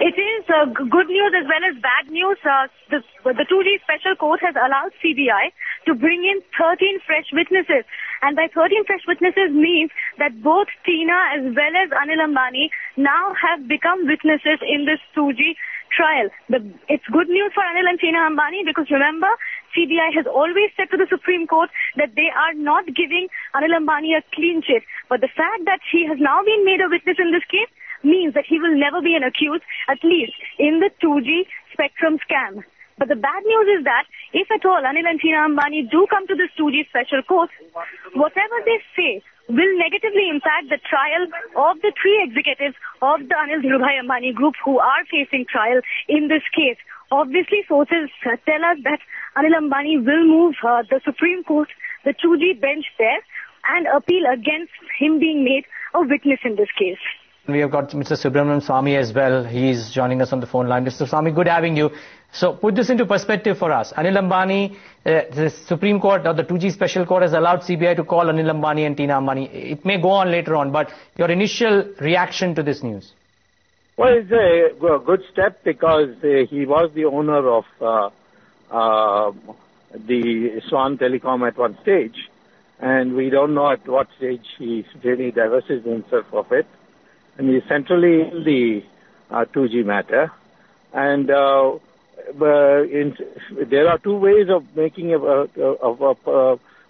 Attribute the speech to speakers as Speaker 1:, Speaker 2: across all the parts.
Speaker 1: It is good news as well as bad news. The 2G Special Court has allowed CBI to bring in 13 fresh witnesses. And by 13 fresh witnesses means that both Tina as well as Anil Ambani now have become witnesses in this 2G trial. It's good news for Anil and Tina Ambani because remember, CBI has always said to the Supreme Court that they are not giving Anil Ambani a clean sheet. But the fact that he has now been made a witness in this case means that he will never be an accused, at least in the 2G spectrum scam. But the bad news is that if at all Anil and Tina Ambani do come to this 2G special court, whatever they say will negatively impact the trial of the three executives of the Anil Dhirubhai Ambani group who are facing trial in this case. Obviously, sources tell us that Anil Ambani will move the Supreme Court, the 2G bench there, and appeal against him being made a witness in this case.
Speaker 2: We have got Mr. Subramanian Swamy as well. He's joining us on the phone line. Mr. Swamy, good having you. So put this into perspective for us. Anil Ambani, the Supreme Court or the 2G Special Court has allowed CBI to call Anil Ambani and Tina Ambani. It may go on later on, but your initial reaction to this news?
Speaker 3: Well, it's a good step because he was the owner of the Swan Telecom at one stage, and we don't know at what stage he really divested himself of it. And he's centrally in the 2G matter. And there are two ways of making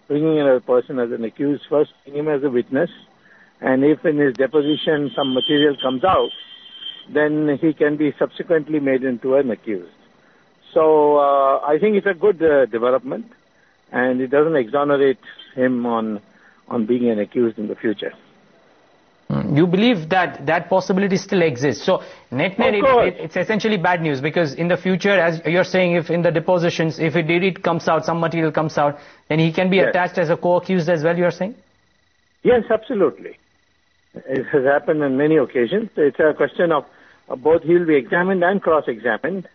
Speaker 3: bringing in a person as an accused. First, bring him as a witness, and if in his deposition some material comes out, then he can be subsequently made into an accused. So I think it's a good development, and it doesn't exonerate him on being an accused in the future.
Speaker 2: You believe that that possibility still exists. So net-net, it's essentially bad news because in the future, as you're saying, if in the depositions, if it comes out, some material comes out, then he can be attached as a co-accused as well, you're saying?
Speaker 3: Yes, absolutely. It has happened on many occasions. It's a question of both he'll be examined and cross-examined.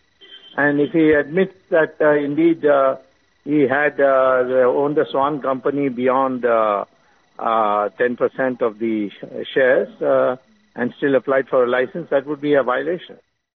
Speaker 3: And if he admits that indeed he had owned the Swan company beyond 10% of the shares and still applied for a license, that would be a violation.